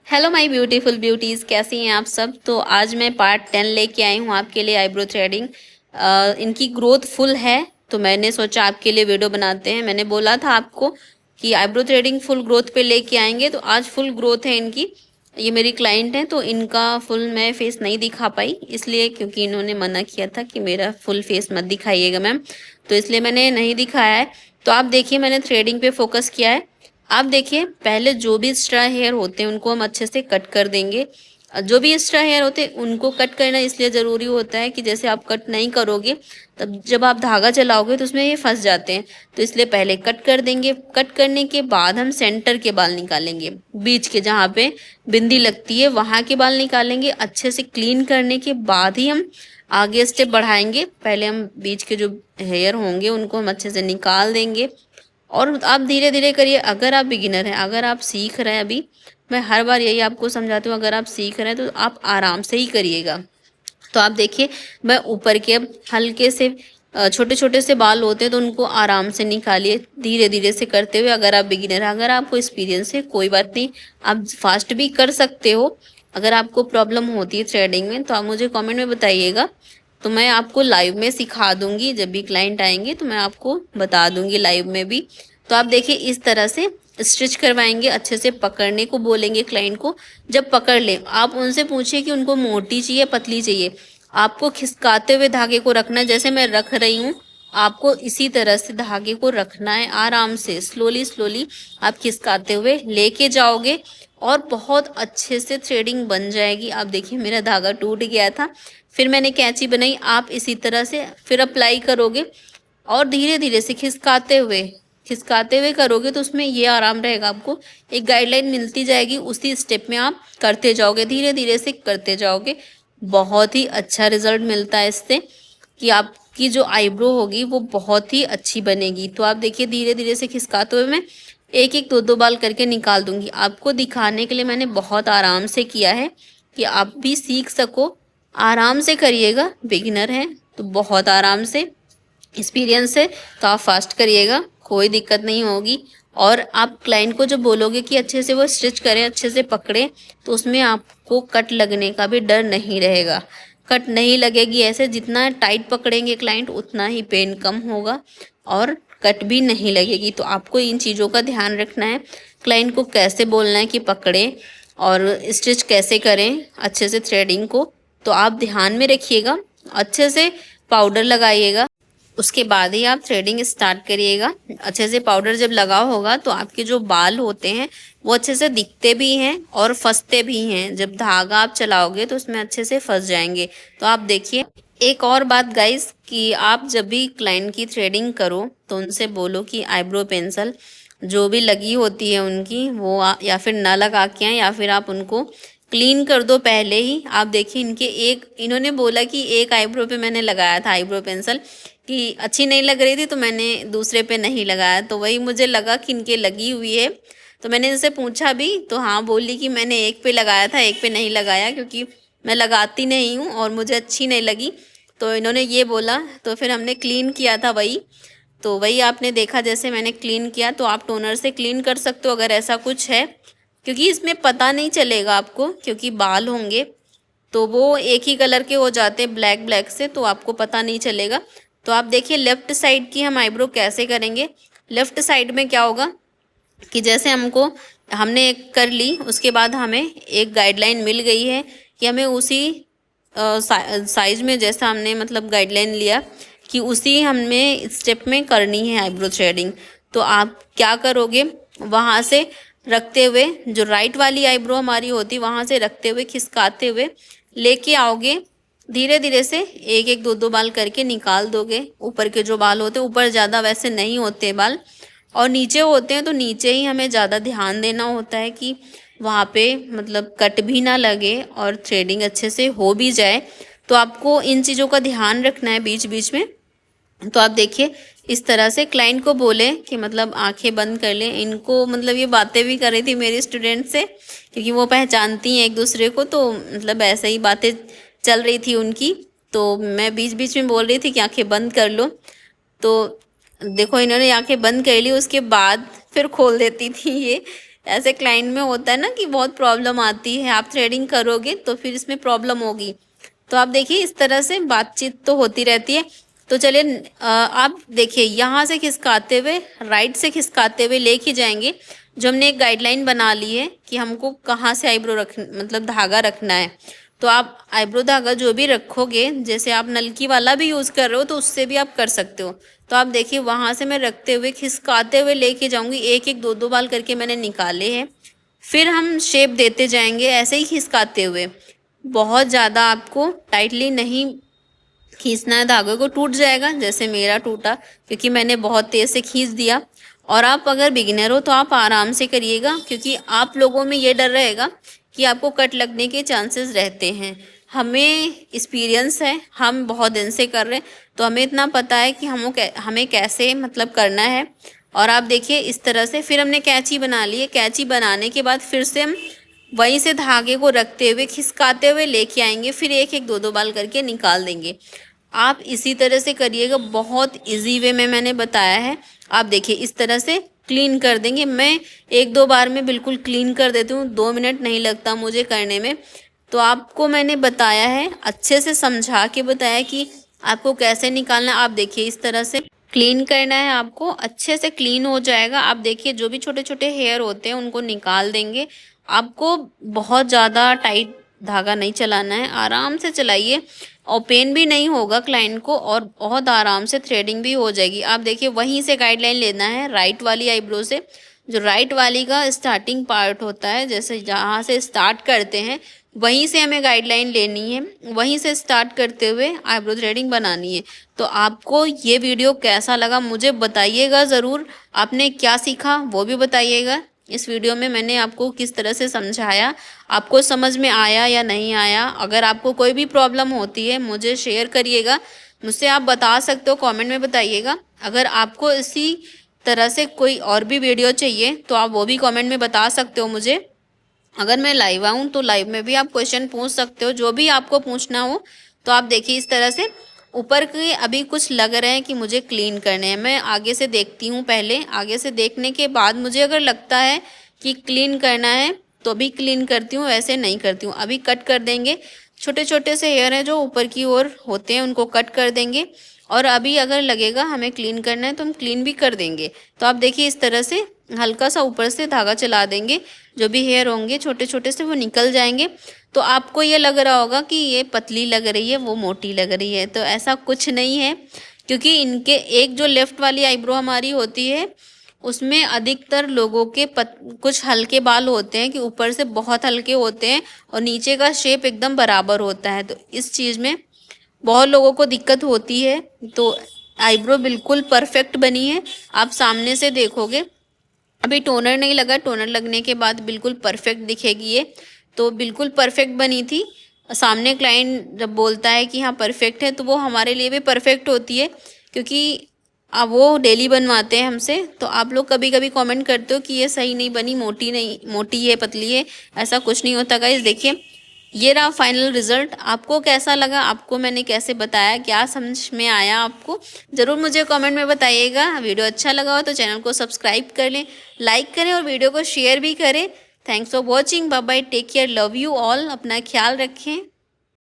Hello my beautiful beauties, कैसी हैं आप सब। तो आज मैं पार्ट 10 लेके आई हूँ आपके लिए आईब्रो थ्रेडिंग। इनकी ग्रोथ फुल है तो मैंने सोचा आपके लिए वीडियो बनाते हैं। मैंने बोला था आपको कि आईब्रो थ्रेडिंग फुल ग्रोथ पे लेके आएंगे, तो आज फुल ग्रोथ है इनकी। ये मेरी क्लाइंट है तो इनका फुल मैं फेस नहीं दिखा पाई, इसलिए क्योंकि इन्होंने मना किया था कि मेरा फुल फेस मत दिखाइएगा मैम, तो इसलिए मैंने नहीं दिखाया है। तो आप देखिए मैंने थ्रेडिंग पे फोकस किया है। आप देखिए पहले जो भी एक्स्ट्रा हेयर होते हैं उनको हम अच्छे से कट कर देंगे। जो भी एक्स्ट्रा हेयर होते हैं उनको कट करना इसलिए ज़रूरी होता है कि जैसे आप कट नहीं करोगे तब जब आप धागा चलाओगे तो उसमें ये फंस जाते हैं, तो इसलिए पहले कट कर देंगे। कट करने के बाद हम सेंटर के बाल निकालेंगे, बीच के जहाँ पे बिंदी लगती है वहाँ के बाल निकालेंगे। अच्छे से क्लीन करने के बाद ही हम आगे स्टेप बढ़ाएंगे। पहले हम बीच के जो हेयर होंगे उनको हम अच्छे से निकाल देंगे और आप धीरे धीरे करिए। अगर आप बिगिनर हैं, अगर आप सीख रहे हैं अभी, मैं हर बार यही आपको समझाती हूँ, अगर आप सीख रहे हैं तो आप आराम से ही करिएगा। तो आप देखिए मैं ऊपर के अब हल्के से छोटे छोटे से बाल होते हैं तो उनको आराम से निकालिए धीरे धीरे से करते हुए। अगर आप बिगिनर हैं, अगर आपको एक्सपीरियंस है कोई बात नहीं, आप फास्ट भी कर सकते हो। अगर आपको प्रॉब्लम होती है थ्रेडिंग में तो आप मुझे कमेंट में बताइएगा, तो मैं आपको लाइव में सिखा दूंगी। जब भी क्लाइंट आएंगे तो मैं आपको बता दूंगी लाइव में भी। तो आप देखिए इस तरह से स्टिच करवाएंगे, अच्छे से पकड़ने को बोलेंगे क्लाइंट को। जब पकड़ ले आप उनसे पूछिए कि उनको मोटी चाहिए पतली चाहिए। आपको खिसकाते हुए धागे को रखना है, जैसे मैं रख रही हूँ आपको इसी तरह से धागे को रखना है। आराम से स्लोली स्लोली आप खिसकाते हुए लेके जाओगे और बहुत अच्छे से थ्रेडिंग बन जाएगी। आप देखिए मेरा धागा टूट गया था, फिर मैंने कैंची बनाई। आप इसी तरह से फिर अप्लाई करोगे और धीरे धीरे से खिसकाते हुए करोगे तो उसमें ये आराम रहेगा। आपको एक गाइडलाइन मिलती जाएगी, उसी स्टेप में आप करते जाओगे, धीरे धीरे से करते जाओगे। बहुत ही अच्छा रिजल्ट मिलता है इससे कि आपकी जो आईब्रो होगी वो बहुत ही अच्छी बनेगी। तो आप देखिए धीरे धीरे से खिसकाते हुए मैं एक एक दो दो बाल करके निकाल दूंगी। आपको दिखाने के लिए मैंने बहुत आराम से किया है कि आप भी सीख सको। आराम से करिएगा, बिगिनर हैं तो बहुत आराम से, एक्सपीरियंस है तो आप फास्ट करिएगा, कोई दिक्कत नहीं होगी। और आप क्लाइंट को जो बोलोगे कि अच्छे से वो स्टिच करें, अच्छे से पकड़े, तो उसमें आपको कट लगने का भी डर नहीं रहेगा। कट नहीं लगेगी, ऐसे जितना टाइट पकड़ेंगे क्लाइंट उतना ही पेन कम होगा और कट भी नहीं लगेगी। तो आपको इन चीज़ों का ध्यान रखना है, क्लाइंट को कैसे बोलना है कि पकड़े और स्टिच कैसे करें अच्छे से थ्रेडिंग को, तो आप ध्यान में रखिएगा। अच्छे से पाउडर लगाइएगा, उसके बाद ही आप थ्रेडिंग स्टार्ट करिएगा। अच्छे से पाउडर जब लगा होगा तो आपके जो बाल होते हैं वो अच्छे से दिखते भी हैं और फंसते भी हैं। जब धागा आप चलाओगे तो उसमें अच्छे से फंस जाएंगे। तो आप देखिए एक और बात गाइस, कि आप जब भी क्लाइंट की थ्रेडिंग करो तो उनसे बोलो कि आईब्रो पेंसिल जो भी लगी होती है उनकी वो या फिर ना लगा के आए, या फिर आप उनको क्लीन कर दो पहले ही। आप देखिए इनके इन्होंने बोला कि एक आईब्रो पे मैंने लगाया था आईब्रो पेंसिल कि अच्छी नहीं लग रही थी तो मैंने दूसरे पे नहीं लगाया, तो वही मुझे लगा कि इनके लगी हुई है। तो मैंने इनसे पूछा भी तो हाँ बोली कि मैंने एक पे लगाया था एक पे नहीं लगाया, क्योंकि मैं लगाती नहीं हूँ और मुझे अच्छी नहीं लगी। तो इन्होंने ये बोला, तो फिर हमने क्लीन किया था वही। तो वही आपने देखा जैसे मैंने क्लीन किया, तो आप टोनर से क्लीन कर सकते हो अगर ऐसा कुछ है, क्योंकि इसमें पता नहीं चलेगा आपको, क्योंकि बाल होंगे तो वो एक ही कलर के हो जाते हैं ब्लैक ब्लैक से, तो आपको पता नहीं चलेगा। तो आप देखिए लेफ्ट साइड की हम आईब्रो कैसे करेंगे। लेफ्ट साइड में क्या होगा कि जैसे हमने एक कर ली, उसके बाद हमें एक गाइडलाइन मिल गई है कि हमें उसी साइज में, जैसा हमने मतलब गाइडलाइन लिया कि उसी हमें स्टेप में करनी है आईब्रो थ्रेडिंग। तो आप क्या करोगे, वहाँ से रखते हुए जो राइट वाली आईब्रो हमारी होती वहाँ से रखते हुए खिसकाते हुए लेके आओगे, धीरे धीरे से एक एक दो दो बाल करके निकाल दोगे। ऊपर के जो बाल होते हैं, ऊपर ज़्यादा वैसे नहीं होते बाल, और नीचे होते हैं तो नीचे ही हमें ज़्यादा ध्यान देना होता है कि वहाँ पे मतलब कट भी ना लगे और थ्रेडिंग अच्छे से हो भी जाए। तो आपको इन चीज़ों का ध्यान रखना है बीच बीच में। तो आप देखिए इस तरह से क्लाइंट को बोले कि मतलब आंखें बंद कर लें। इनको मतलब ये बातें भी कर रही थी मेरी स्टूडेंट से, क्योंकि वो पहचानती हैं एक दूसरे को, तो मतलब ऐसे ही बातें चल रही थी उनकी। तो मैं बीच बीच में बोल रही थी कि आंखें बंद कर लो। तो देखो इन्होंने आंखें बंद कर ली, उसके बाद फिर खोल देती थी ये, ऐसे क्लाइंट में होता है ना कि बहुत प्रॉब्लम आती है, आप थ्रेडिंग करोगे तो फिर इसमें प्रॉब्लम होगी। तो आप देखिए इस तरह से बातचीत तो होती रहती है। तो चलिए आप देखिए यहाँ से खिसकाते हुए, राइट से खिसकाते हुए लेके जाएंगे। जो हमने एक गाइडलाइन बना ली है कि हमको कहाँ से आईब्रो रख मतलब धागा रखना है। तो आप आईब्रो धागा जो भी रखोगे, जैसे आप नलकी वाला भी यूज़ कर रहे हो तो उससे भी आप कर सकते हो। तो आप देखिए वहाँ से मैं रखते हुए खिसकाते हुए लेके जाऊँगी, एक एक दो दो बाल करके मैंने निकाले हैं। फिर हम शेप देते जाएंगे ऐसे ही खिसकाते हुए। बहुत ज़्यादा आपको टाइटली नहीं खींचना है, धागे को टूट जाएगा जैसे मेरा टूटा, क्योंकि मैंने बहुत तेज़ से खींच दिया। और आप अगर बिगिनर हो तो आप आराम से करिएगा, क्योंकि आप लोगों में ये डर रहेगा कि आपको कट लगने के चांसेस रहते हैं। हमें एक्सपीरियंस है, हम बहुत दिन से कर रहे हैं, तो हमें इतना पता है कि हमें कैसे मतलब करना है। और आप देखिए इस तरह से फिर हमने कैंची बना ली है। कैंची बनाने के बाद फिर से हम वहीं से धागे को रखते हुए खिसकाते हुए लेके आएंगे, फिर एक एक दो दो बाल करके निकाल देंगे। आप इसी तरह से करिएगा, बहुत इजी वे में मैंने बताया है। आप देखिए इस तरह से क्लीन कर देंगे। मैं एक दो बार में बिल्कुल क्लीन कर देती हूँ, 2 मिनट नहीं लगता मुझे करने में। तो आपको मैंने बताया है, अच्छे से समझा के बताया कि आपको कैसे निकालना है। आप देखिए इस तरह से क्लीन करना है, आपको अच्छे से क्लीन हो जाएगा। आप देखिए जो भी छोटे छोटे हेयर होते हैं उनको निकाल देंगे। आपको बहुत ज़्यादा टाइट धागा नहीं चलाना है, आराम से चलाइए और पेन भी नहीं होगा क्लाइंट को, और बहुत आराम से थ्रेडिंग भी हो जाएगी। आप देखिए वहीं से गाइडलाइन लेना है, राइट वाली आईब्रो से। जो राइट वाली का स्टार्टिंग पार्ट होता है, जैसे जहाँ से स्टार्ट करते हैं वहीं से हमें गाइडलाइन लेनी है, वहीं से स्टार्ट करते हुए आईब्रो थ्रेडिंग बनानी है। तो आपको ये वीडियो कैसा लगा मुझे बताइएगा ज़रूर। आपने क्या सीखा वो भी बताइएगा। इस वीडियो में मैंने आपको किस तरह से समझाया, आपको समझ में आया या नहीं आया। अगर आपको कोई भी प्रॉब्लम होती है मुझे शेयर करिएगा, मुझसे आप बता सकते हो, कमेंट में बताइएगा। अगर आपको इसी तरह से कोई और भी वीडियो चाहिए तो आप वो भी कमेंट में बता सकते हो मुझे। अगर मैं लाइव आऊँ तो लाइव में भी आप क्वेश्चन पूछ सकते हो, जो भी आपको पूछना हो। तो आप देखिए इस तरह से ऊपर के अभी कुछ लग रहे हैं कि मुझे क्लीन करने हैं, मैं आगे से देखती हूँ। पहले आगे से देखने के बाद मुझे अगर लगता है कि क्लीन करना है तो भी क्लीन करती हूँ, वैसे नहीं करती हूँ। अभी कट कर देंगे, छोटे छोटे से हेयर हैं जो ऊपर की ओर होते हैं उनको कट कर देंगे। और अभी अगर लगेगा हमें क्लीन करना है तो हम क्लीन भी कर देंगे। तो आप देखिए इस तरह से हल्का सा ऊपर से धागा चला देंगे, जो भी हेयर होंगे छोटे छोटे से वो निकल जाएंगे। तो आपको ये लग रहा होगा कि ये पतली लग रही है वो मोटी लग रही है, तो ऐसा कुछ नहीं है। क्योंकि इनके एक जो लेफ़्ट वाली आईब्रो हमारी होती है उसमें अधिकतर लोगों के कुछ हल्के बाल होते हैं कि ऊपर से बहुत हल्के होते हैं और नीचे का शेप एकदम बराबर होता है। तो इस चीज़ में बहुत लोगों को दिक्कत होती है। तो आईब्रो बिल्कुल परफेक्ट बनी है, आप सामने से देखोगे। अभी टोनर नहीं लगा, टोनर लगने के बाद बिल्कुल परफेक्ट दिखेगी ये। तो बिल्कुल परफेक्ट बनी थी। सामने क्लाइंट जब बोलता है कि हाँ परफेक्ट है तो वो हमारे लिए भी परफेक्ट होती है, क्योंकि अब वो डेली बनवाते हैं हमसे। तो आप लोग कभी कभी कमेंट करते हो कि ये सही नहीं बनी, मोटी नहीं, मोटी है पतली है, ऐसा कुछ नहीं होता गाइस। देखिए ये रहा फाइनल रिजल्ट। आपको कैसा लगा, आपको मैंने कैसे बताया, क्या समझ में आया आपको, ज़रूर मुझे कमेंट में बताइएगा। वीडियो अच्छा लगा हो तो चैनल को सब्सक्राइब कर लें, लाइक करें और वीडियो को शेयर भी करें। Thanks for watching, bye bye, take care, love you all, अपना ख्याल रखें।